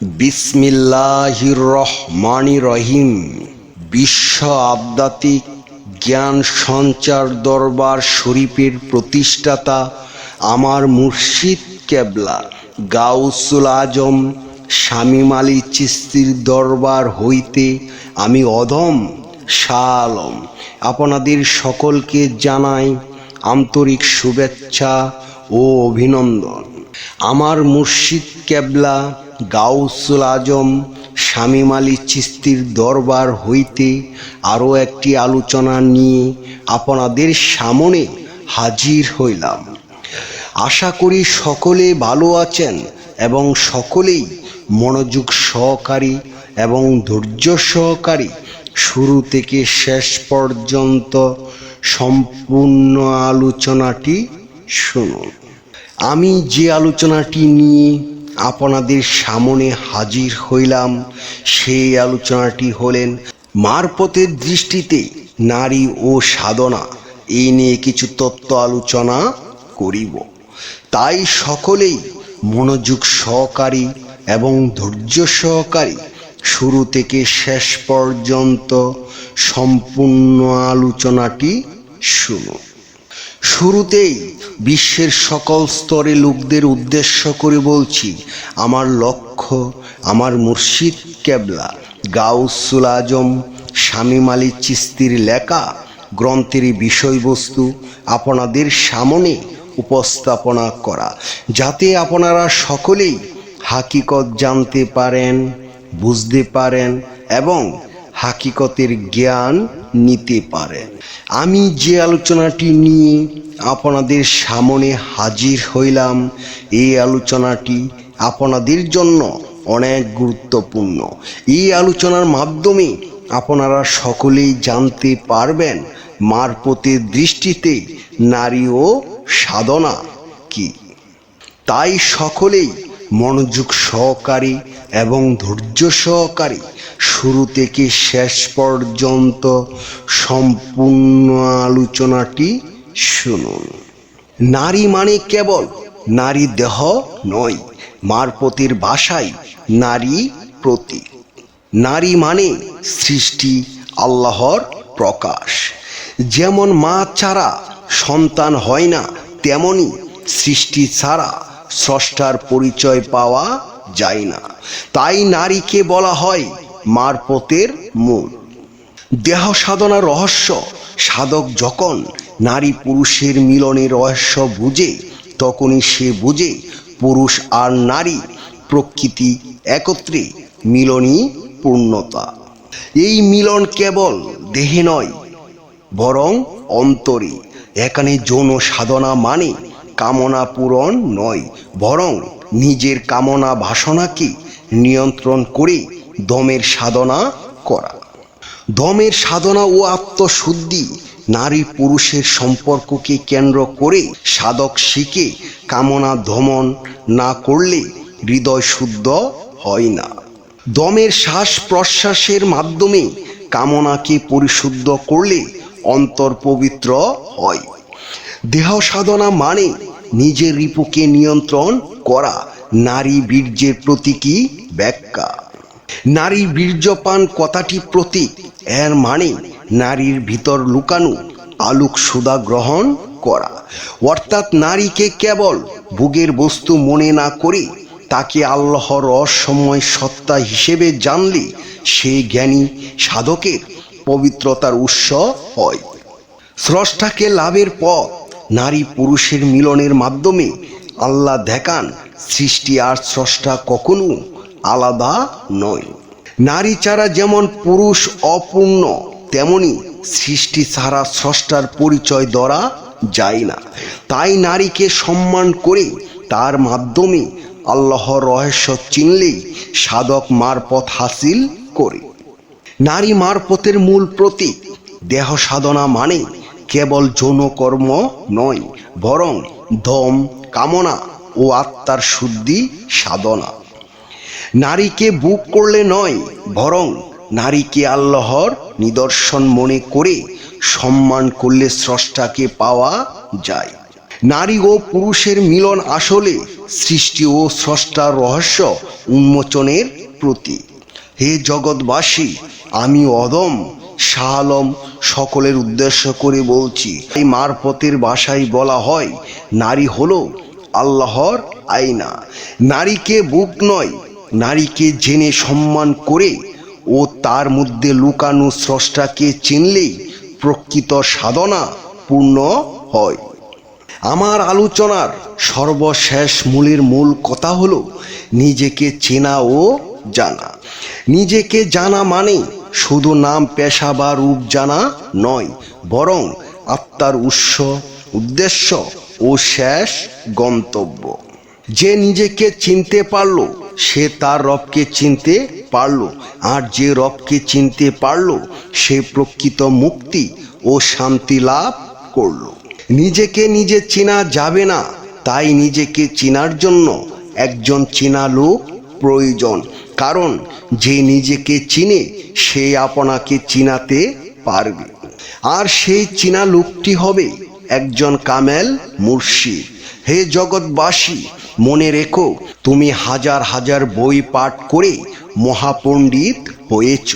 বিসমিল্লাহির রহমানির রহিম। বিশ্ব আধ্যাত্মিক জ্ঞান সঞ্চার দরবার শরীফের প্রতিষ্ঠাতা আমার মুর্শিদ কেবলা গাউসুল আজম শামীম আলী চিশতির দরবার হইতে আমি অধম শাহ আলম আপনাদের সকলকে জানাই আন্তরিক শুভেচ্ছা ও অভিনন্দন। আমার মুর্শিদ কেবলা গাউসুল আজম শামীম আলী চিশতির দরবার হইতে আরও একটি আলোচনা নিয়ে আপনাদের সামনে হাজির হইলাম। আশা করি সকলে ভালো আছেন এবং সকলেই মনোযোগ সহকারী এবং ধৈর্য সহকারী শুরু থেকে শেষ পর্যন্ত সম্পূর্ণ আলোচনাটি শুনুন। আমি যে আলোচনাটি নিয়ে আপনাদের সামনে হাজির হইলাম সেই আলোচনাটি হলেন মারফতের দৃষ্টিতে নারী ও সাধনা। এই নিয়ে কিছু তত্ত্ব আলোচনা করিব, তাই সকলেই মনোযোগ সহকারী এবং ধৈর্য সহকারী শুরু থেকে শেষ পর্যন্ত সম্পূর্ণ আলোচনাটি শুনুন। শুরুতেই বিশ্বের সকল স্তরে লোকদের উদ্দেশ্য করে বলছি, আমার লক্ষ্য আমার মুর্শিদ কেবলা গাউসুল আজম শামীম আলী চিশতির লেখা গ্রন্থের বিষয়বস্তু আপনাদের সামনে উপস্থাপনা করা, যাতে আপনারা সকলেই হাকিকত জানতে পারেন, বুঝতে পারেন এবং হাকিকতের জ্ঞান নিতে পারেন। আমি যে আলোচনাটি নিয়ে আপনাদের সামনে হাজির হইলাম, এই আলোচনাটি আপনাদের জন্য অনেক গুরুত্বপূর্ণ। এই আলোচনার মাধ্যমে আপনারা সকলেই জানতে পারবেন মারফতের দৃষ্টিতে নারী ও সাধনা কি। তাই সকলেই মনোযোগ সহকারী এবং ধৈর্য সহকারী শুরু থেকে শেষ পর্যন্ত সম্পূর্ণ আলোচনাটি শুনুন। নারী মানে কেবল নারী দেহ নয়, মারফতের ভাষায় নারী প্রতীক। নারী মানে সৃষ্টি, আল্লাহর প্রকাশ। যেমন মা ছাড়া সন্তান হয় না, তেমনি সৃষ্টি ছাড়া স্রষ্টার পরিচয় পাওয়া যায় না। তাই নারীকে বলা হয় মারফতের মূল। দেহ সাধনার রহস্য। সাধক যখন নারী পুরুষের মিলনের রহস্য বুঝে, তখনই সে বুঝে পুরুষ আর নারী প্রকৃতি একত্রে মিলনই পূর্ণতা। এই মিলন কেবল দেহে নয়, বরং অন্তরে। এখানে যৌন সাধনা মানে কামনা পূরণ নয়, বরং নিজের কামনা বাসনাকে নিয়ন্ত্রণ করে দমের সাধনা করা। দমের সাধনা ও আত্মশুদ্ধি। নারী পুরুষের সম্পর্ককে কেন্দ্র করে সাধক শিখে কামনা দমন না করলে হৃদয় শুদ্ধ হয় না। দমের শ্বাস প্রশ্বাসের মাধ্যমে কামনাকে পরিশুদ্ধ করলে অন্তর পবিত্র হয়। দেহ সাধনা মানে নিজের রিপুকে নিয়ন্ত্রণ করা। নারী বীর্যের প্রতীকী ব্যাখ্যা। নারী বীর্যপান কথাটি প্রতীক। এর মানে নারীর ভিতর লুকানো আলোক সুধা গ্রহণ করা। অর্থাৎ নারীকে কেবল ভোগের বস্তু মনে না করে তাকে আল্লাহর রহস্যময় সত্তা হিসেবে জানলে সে জ্ঞানী সাধকের পবিত্রতার উৎস হয়। স্রষ্টাকে লাভের পথ। নারী পুরুষের মিলনের মাধ্যমে আল্লাহ দেখান সৃষ্টি আর স্রষ্টা কখনো আলাদা নয়। নারী ছাড়া যেমন পুরুষ অপূর্ণ, তেমনি সৃষ্টি ছাড়া স্রষ্টার পরিচয় ধরা যায় না। তাই নারীকে সম্মান করে তার মাধ্যমে আল্লাহর রহস্য চিনলেই সাধক মারফত হাসিল করে। নারী মারফতের মূল প্রতীক। দেহ সাধনা মানে কেবল যৌন কর্ম নয়, বরং দম, কামনা ও আত্মার শুদ্ধি সাধনা। নারীকে বুক করলে নয়, বরং নারীকে আল্লাহর নিদর্শন মনে করে সম্মান করলে স্রষ্টাকে পাওয়া যায়। নারী ও পুরুষের মিলন আসলে সৃষ্টি ও স্রষ্টার রহস্য উন্মোচনের প্রতীক। হে জগৎবাসী, আমি অদম শাহ আলম সকলের উদ্দেশ্য করে বলছি, এই মারফতের ভাষায় বলা হয়, নারী হলো আল্লাহর আয়না। নারীকে বুক নয়, নারীকে জেনে সম্মান করে ও তার মধ্যে লুকানো স্রষ্টাকে চিনলেই প্রকৃত সাধনা পূর্ণ হয়। আমার আলোচনার সর্বশেষ মূল কথা হলো নিজেকে চেনা ও জানা। নিজেকে জানা মানে শুধু নাম, পেশা বা রূপ জানা নয়, বরং আত্মার উৎস, উদ্দেশ্য ও শেষ গন্তব্য। যে নিজেকে চিনতে পারলো সে তার রবকে চিনতে পারলো, আর যে রবকে চিনতে পারলো সে প্রকৃত মুক্তি ও শান্তি লাভ করলো। নিজেকে নিজে চেনা যাবে না, তাই নিজেকে চেনার জন্য একজন চেনা লোক প্রয়োজন। কারণ যে নিজেকে চিনে সে আপনাকে চিনাতে পারবে, আর সেই চেনা লোকটি হবে একজন কামেল মুর্শিদ। হে জগৎবাসী, মনে রেখো, তুমি হাজার হাজার বই পাঠ করে মহাপণ্ডিত হয়েছ,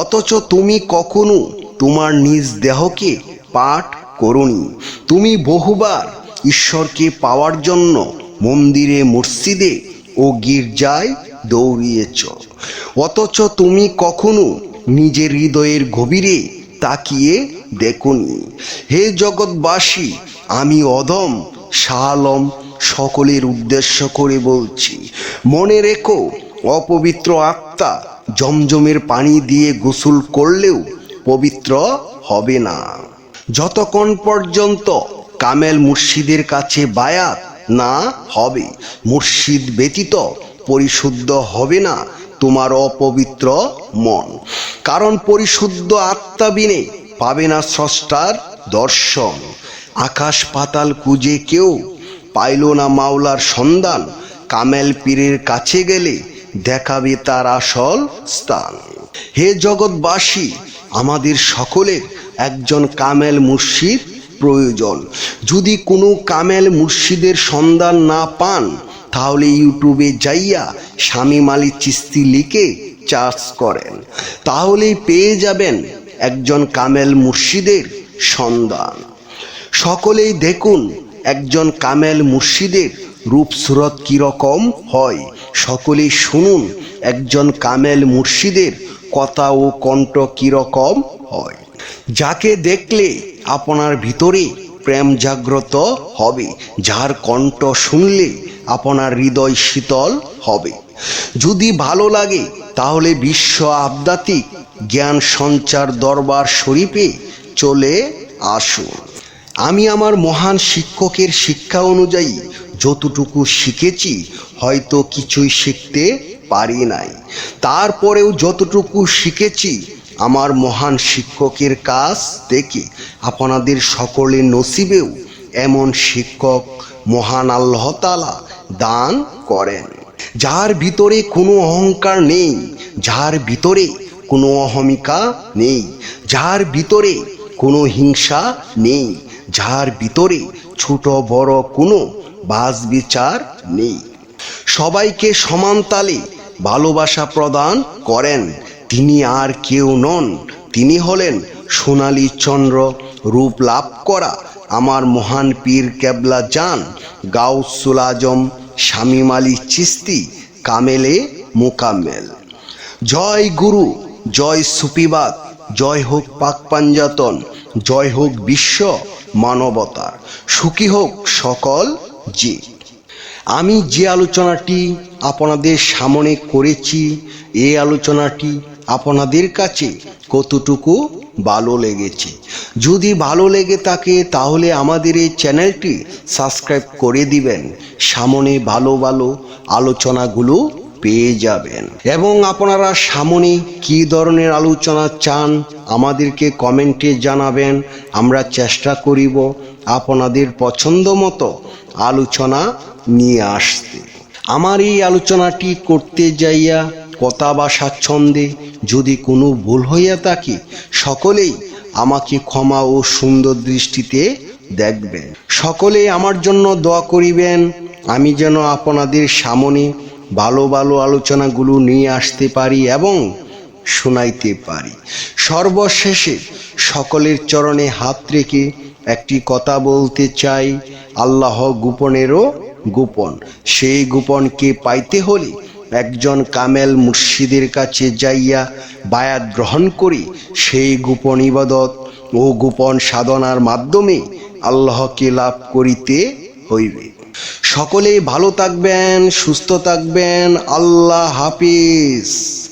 অথচ তুমি কখনো তোমার নিজ দেহকে পাঠ করোনি। তুমি বহুবার ঈশ্বরকে পাওয়ার জন্য মন্দিরে, মসজিদে ও গির্জায় দৌড়িয়েছ, অথচ তুমি কখনো নিজের হৃদয়ের গভীরে তাকিয়ে দেখোনি। হে জগৎবাসী, আমি অদম শাহ আলম সকলের উদ্দেশ্য করে বলছি, মনে রেখো, অপবিত্র আত্মা জমজমের পানি দিয়ে গোসল করলেও পবিত্র হবে না। যতক্ষণ পর্যন্ত কামেল মুর্শিদের কাছে বায়াত না হবে, মুর্শিদ ব্যতীত পরিশুদ্ধ হবে না তোমার অপবিত্র মন। কারণ পরিশুদ্ধ আত্মা বিনে পাবে না স্রষ্টার দর্শন। আকাশ পাতাল খুঁজে কেউ পাইল না মাওলার সন্ধান, কামেল পীরের কাছে গেলে দেখাবে তার আসল স্থান। হে জগৎবাসী, আমাদের সকলের একজন কামেল মুর্শিদ প্রয়োজন। যদি কোনো কামেল মুর্শিদের সন্ধান না পান, তাহলে ইউটিউবে যাইয়া শামীম আলী চিশতি লিখে চার্জ করেন, তাহলেই পেয়ে যাবেন একজন কামেল মুর্শিদের সন্ধান। সকলেই দেখুন একজন কামেল মুর্শিদের রূপ সুরত কীরকম হয়, সকলেই শুনুন একজন কামেল মুর্শিদের কথা ও কণ্ঠ কীরকম হয়। যাকে দেখলে আপনার ভিতরে প্রেম জাগ্রত হবে, যার কণ্ঠ শুনলে আপনার হৃদয় শীতল হবে। যদি ভালো লাগে তাহলে বিশ্ব আধ্যাত্মিক জ্ঞান সঞ্চার দরবার শরীফে চলে আসুন। আমি আমার মহান শিক্ষকের শিক্ষা অনুযায়ী যতটুকু শিখেছি, হয়তো কিছুই শিখতে পারি নাই, তারপরেও যতটুকু শিখেছি আমার মহান শিক্ষকের কাছ থেকে আপনাদের সকলের নসিবেও এমন শিক্ষক মহান আল্লাহ তাআলা দান করেন, যার ভিতরে কোনো অহংকার নেই, যার ভিতরে কোনো অহমিকা নেই, যার ভিতরে কোনো হিংসা নেই, যার ভিতরে ছোট বড় কোনো বাজ বিচার নেই। সবাইকে সমান তালে ভালোবাসা প্রদান করেন। তিনি আর কেউ নন, তিনি হলেন সোনালী চন্দ্র রূপ লাভ করা আমার মহান পীর কেবলা জান গাউসুল আজম শামীম আলী চিশতি কামেলে মোকাম্মেল। জয় গুরু, জয় সুফিবাদ, জয় হোক পাক পাঞ্জাতন, জয় হোক বিশ্ব মানবতার, সুখী হোক সকল জীব। আমি যে আলোচনাটি আপনাদের সামনে করেছি, এই আলোচনাটি আপনাদের কাছে কতটুকু ভালো লেগেছে? যদি ভালো লেগে থাকে তাহলে আমাদের এই চ্যানেলটি সাবস্ক্রাইব করে দিবেন, সামনে ভালো ভালো আলোচনাগুলো পেয়ে যাবেন। এবং আপনারা সামনে কী ধরনের আলোচনা চান আমাদেরকে কমেন্টে জানাবেন, আমরা চেষ্টা করিব আপনাদের পছন্দ মতো আলোচনা নিয়ে আসতে। আমার এই আলোচনাটি করতে যাইয়া কথা বা স্বাচ্ছন্দ্যে যদি কোনো ভুল হইয়া থাকে, সকলেই আমাকে ক্ষমা ও সুন্দর দৃষ্টিতে দেখবেন। সকলে আমার জন্য দোয়া করিবেন, আমি যেন আপনাদের সামনে ভালো ভালো আলোচনাগুলো নিয়ে আসতে পারি এবং শোনাইতে পারি। সর্বশেষে সকলের চরণে হাত রেখে একটি কথা বলতে চাই, আল্লাহ গোপনেরও গোপন। সেই গোপনকে পাইতে হলে একজন কামেল মুর্শিদের কাছে যাইয়া বায়াত গ্রহণ করি। সেই গোপন ইবাদত ও গোপন সাধনার মাধ্যমে আল্লাহকে লাভ করিতে হইবে। সকলে ভালো থাকবেন, সুস্থ থাকবেন। আল্লাহ হাফিজ।